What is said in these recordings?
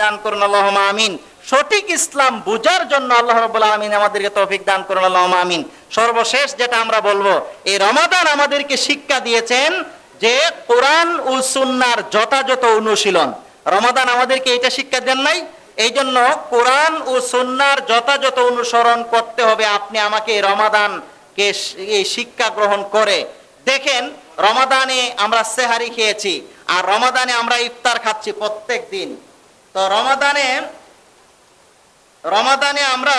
দান করুন আল্লাহুম্মা আমিন। সঠিক ইসলাম বুঝার জন্য আল্লাহ রাব্বুল আলামিন আমাদেরকে তৌফিক দান করুন আল্লাহুম্মা আমিন। সর্বশেষ যেটা আমরা বলবো, এই রমাদান আমাদেরকে শিক্ষা দিয়েছেন যে কোরআন ও সুন্নাহর যথাযথ অনুশীলন। রমাদান আমাদেরকে এটা শিক্ষা দেন নাই? এই জন্য কোরআন ও সুন্নাহর যথাযথ অনুসরণ করতে হবে। আপনি আমাকে রমাদানকে এই শিক্ষা গ্রহণ করে দেখেন। রমাদানে আমরা সেহারি খেয়েছি, আর রমাদানে আমরা ইফতার খাচ্ছি প্রত্যেক দিন। তো রমাদানে আমরা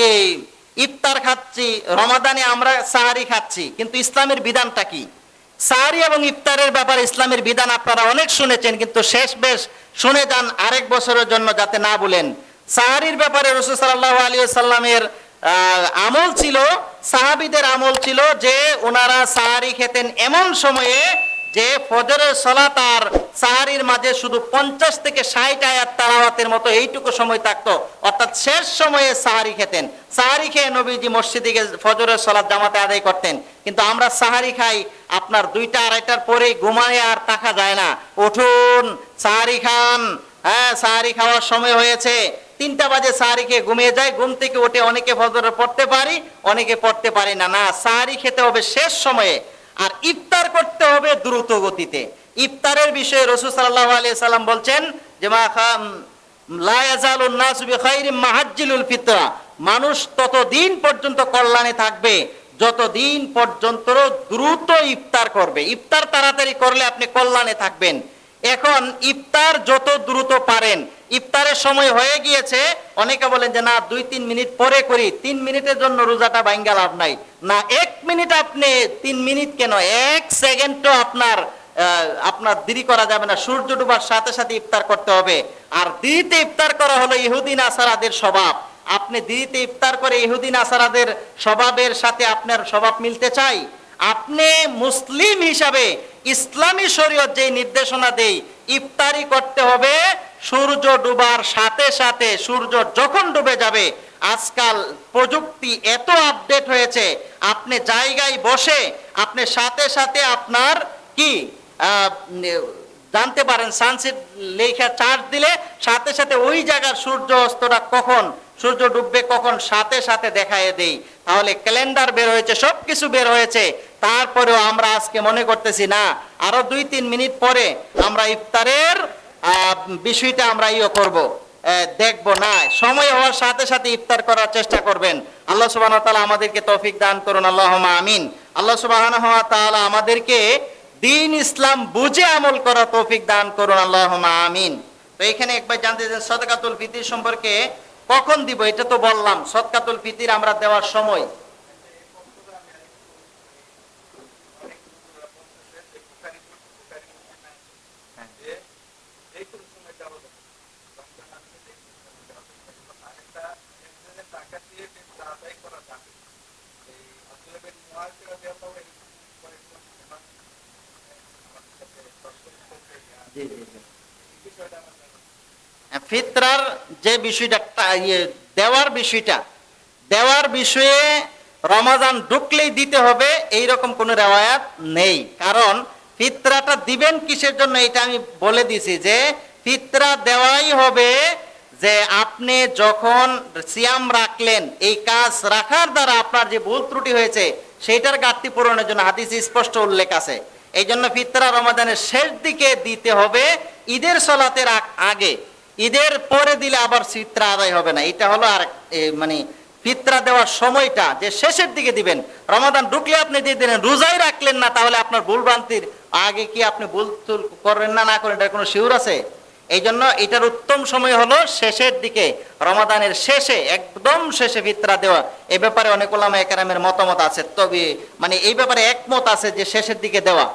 এই ইফতার খাচ্ছি, রমাদানে আমরা সাহারি খাচ্ছি, কিন্তু ইসলামের বিধানটা কি? সাহারি এবং ইফতারের ব্যাপারে ইসলামের বিধান আপনারা অনেক শুনেছেন, কিন্তু শেষ বেশ শুনে যান আরেক বছরের জন্য, যাতে না বলেন। সাহারির ব্যাপারে রাসূল সাল্লাল্লাহু আলাইহি ওয়াসাল্লামের আমল ছিল, সাহাবীদের আমল ছিল যে ওনারা সাহারি খেতেন এমন সময়ে যে ফজরের সালাত আর সাহারির মাঝে শুধু 50 থেকে 60 আয়াত তেলাওয়াতের মতো এইটুকু সময় থাকতো, অর্থাৎ শেষ সময়ে সাহারি খেতেন। সাহারি খেয়ে নবীজি মসজিদে গিয়ে ফজরের সালাত জামাতে আদায় করতেন। কিন্তু আমরা সাহারি খাই আপনার 2টা 2:30টার পরেই, ঘুমায় আর থাকা যায় না। উঠুন, সাহারি খান, হ্যাঁ সাহারি খাওয়ার সময় হয়েছে। 3টা বাজে সাহারি খেয়ে ঘুমিয়ে যায়। ঘুম থেকে উঠে অনেকে ফজর পড়তে পারি, অনেকে পড়তে পারি না। না, সাহারি খেতে হবে শেষ সময়ে, আর ইফতার করতে হবে দ্রুত গতিতে। ইফতারের বিষয়ে রাসূল সাল্লাল্লাহু আলাইহি সাল্লাম বলছেন যে লা ইয়াজালুন নাসু বিখাইরিম মাহাজ্জিলুল ফিতরা, মানুষ ততদিন পর্যন্ত কল্যাণে থাকবে যতদিন পর্যন্ত দ্রুত ইফতার করবে। ইফতার তাড়াতাড়ি করলে আপনি কল্যাণে থাকবেন। এখন ইফতার যত দ্রুত পারেন, ইফতারের সময় হয়ে গিয়েছে, অনেকে বলেন যে না 2-3 মিনিট পরে করি, 3 মিনিটের জন্য রোজাটা ভাঙ্গা লাভ নাই। না, 1 মিনিট, আপনি 3 মিনিট কেন, 1 সেকেন্ডও আপনার দেরি করা যাবে না। সূর্য ডোবার সাথে সাথে ইফতার করতে হবে। আর দেরিতে ইফতার করা হলো ইহুদি নাসারাদের স্বভাব। আপনি দেরিতে ইফতার করে ইহুদি নাসারাদের স্বভাবের সাথে আপনার স্বভাব মিলতে চাই? আপনি মুসলিম হিসাবে ইসলামী শরীয়ত যে নির্দেশনা দেই, ইফতারি করতে হবে সূর্য ডুবার সাথে সাথে। সূর্য যখন ডুবে যাবে, আজকাল প্রযুক্তি এত আপডেট হয়েছে, আপনি জায়গায় বসে আপনি সাথে সাথে আপনার কি জানতে পারেন, সানসেট লেখা চার্জ দিলে সাথে সাথে ওই জায়গার সূর্য অস্তটা কখন, সূর্য ডুববে কখন, সাথে সাথে দেখায় দেই। তাহলে ক্যালেন্ডার বের হয়েছে, সবকিছু বের হয়েছে, তারপরেও আমরা আজকে মনে করতেছি না আরো 2-3 মিনিট পরে আমরা ইফতারের বিষয়টা আমরা করব, দেখবো না। সময় হওয়ার সাথে সাথে ইফতার করার চেষ্টা করবেন। আল্লাহ সুবহানাহু ওয়া তাআলা আমাদেরকে তৌফিক দান করুন, আল্লাহুম্মা আমিন। আল্লাহ সুবহানাহু ওয়া তাআলা আমাদেরকে দ্বীন ইসলাম বুঝে আমল করার তৌফিক দান করুন, আল্লাহুম্মা আমিন। তো এখানে একবার জানতে চান সাদাকাতুল ফিতর সম্পর্কে কখন দিব, এটা তো বললাম। সাদকাতুল ফিতর আমরা দেওয়ার সময় ফিতরার যে বিষয়টা, দেওয়ার বিষয়ে রমাদান ঢুকলেই দিতে হবে এইরকম কোন রেওয়ায়াত নেই। কারণ ফিতরাটা দিবেন কিসের জন্য এটা আমি বলে দিছি, যে ফিতরা দেওয়াই হবে যে আপনি যখন সিয়াম রাখলেন, এই কাজ রাখার দ্বারা আপনার যে ভুল ত্রুটি হয়েছে সেইটার ঘাটতি পূরণের জন্য হাদিসে স্পষ্ট উল্লেখ আছে। এই জন্য ফিতরা রমাদানের শেষ দিকে দিতে হবে, ঈদের সালাতের আগে। ঈদের পরে দিলে আবার ফিতরা আদায় হবে না। এটা হলো আর মানে ফিতরা দেওয়ার সময়টা যে শেষের দিকে দিবেন। রমাদান ঢুকলে আপনি দিয়ে দিলেন, রোজাই রাখলেন না, তাহলে আপনার ভুল ভ্রান্তির আগে কি আপনি ভুল করেন না করেন এটার কোনো শিউর আছে? এই জন্য এটার উত্তম সময় হলো শেষের দিকে, রমাদানের শেষে, একদম শেষে ফিতরা দেওয়া। এ ব্যাপারে অনেক উলামায়ে কেরামের মতামত আছে, তবে মানে এই ব্যাপারে একমত আছে যে শেষের দিকে দেওয়া।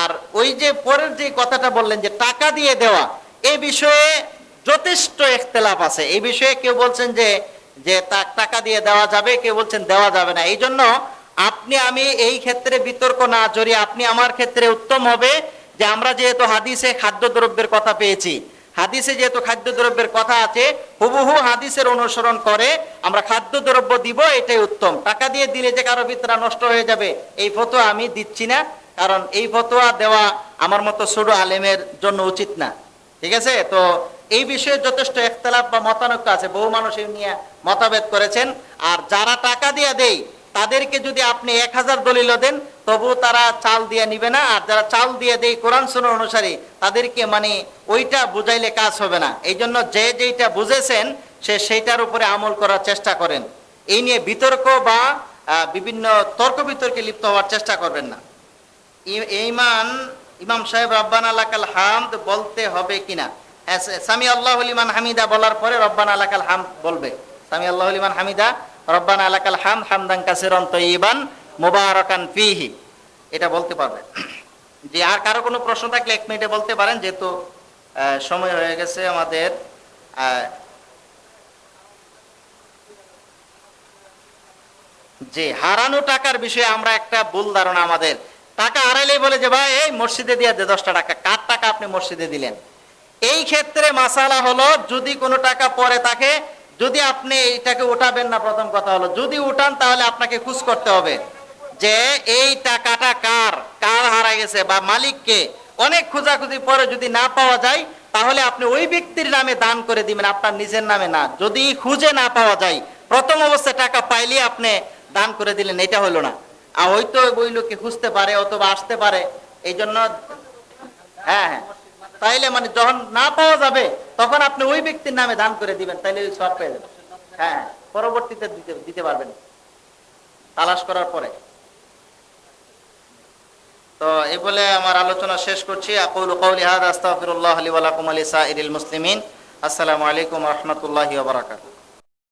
আর ওই যে পরের যে কথাটা বললেন যে টাকা দিয়ে দেওয়া, এই বিষয়ে যথেষ্ট ইখতিলাফ আছে। এই বিষয়ে কেউ বলছেন যে টাকা দিয়ে দেওয়া যাবে, কেউ বলছেন দেওয়া যাবে না। এই জন্য আমি এই ক্ষেত্রে বিতর্ক না জড়িয়ে আপনি আমার ক্ষেত্রে উত্তম হবে যে আমরা যেহেতু হাদিসে খাদ্যদ্রব্যের কথা পেয়েছি, হাদিসে যেহেতু খাদ্যদ্রব্যের কথা আছে, হুবহু হাদিসের অনুসরণ করে আমরা খাদ্যদ্রব্য দিব, এটাই উত্তম। টাকা দিয়ে দিলে যে কারো ফিতরা নষ্ট হয়ে যাবে, এই ফতোয়া আমি দিচ্ছি না, কারণ এই ফতোয়া দেওয়া আমার মতো ছোট আলেমের জন্য উচিত না। ঠিক আছে? তো এই বিষয়ে যথেষ্ট ইখতিলাফ বা মতানৈক্য আছে, বহু মানুষ এই নিয়ে মতভেদ করেছেন। আর যারা টাকা দিয়ে দেয় তাদেরকে যদি আপনি 1000 দলিলও দেন তবু তারা চাল দিয়ে নিবে না। আর যারা চাল দিয়ে দেয় কোরআন সুন্নাহ অনুসারী, তাদেরকে মানে ওইটা বুঝাইলে কাজ হবে না। এই জন্য যে যেইটা বুঝেছেন সে সেইটার উপরে আমল করার চেষ্টা করেন। এই নিয়ে বিতর্ক বা বিভিন্ন তর্ক বিতর্কে লিপ্ত হওয়ার চেষ্টা করবেন না। ইমাম সাহেব রব্বানা লাকাল হামদ বলতে হবে কিনা? সামি আল্লাহু লিমান হামিদা বলার পরে রব্বানা লাকাল হামদ বলবে। সামি আল্লাহু লিমান হামিদা রব্বানা লাকাল হামদ হামদান কাসিরান তাইয়িবান মুবারাকান ফীহি, এটা বলতে পারবে। যে আর কারো কোনো প্রশ্ন থাকলে 1 মিনিটে বলতে পারেন, যেহেতু সময় হয়ে গেছে আমাদের। যে হারানো টাকার বিষয়ে আমরা একটা ভুল ধারণা আমাদের, টাকা হারাইলেই বলে যে ভাই এই মসজিদে দিয়ে দে 10টা টাকা। কার টাকা আপনি মসজিদে দিলেন? এই ক্ষেত্রে মাসালা হলো, যদি কোনো টাকা পরে থাকে, যদি আপনি এইটাকে উঠাবেন না, প্রথম কথা হলো যদি উঠান তাহলে আপনাকে খুঁজ করতে হবে যে এই টাকাটা কার, কার হারা গেছে বা মালিককে। অনেক খোঁজাখুঁজি পরে যদি না পাওয়া যায় তাহলে আপনি ওই ব্যক্তির নামে দান করে দিবেন, আপনার নিজের নামে না। যদি খুঁজে না পাওয়া যায়, প্রথম অবস্থায় টাকা পাইলে আপনি দান করে দিলেন, এটা হলো না। আর হয়তো ওই লোককে খুঁজতে পারে অথবা আসতে পারে, এই জন্য হ্যাঁ হ্যাঁ, তাইলে মানে যখন না পাওয়া যাবে তখন আপনি ওই ব্যক্তির নামে দান করে দিবেন, তাইলে ওই সব পেয়ে যাবেন। হ্যাঁ, পরবর্তীতে দিতে পারবেন তালাশ করার পরে। তো এই বলে আমার আলোচনা শেষ করছি। আকুলু কওলি হাযা আস্তাগফিরুল্লাহ লি ওয়া লাকুম ওয়া লিসাইরিল মুসলিমিন। আসসালামু আলাইকুম ওয়া রাহমাতুল্লাহি ওয়া বারাকাতুহু।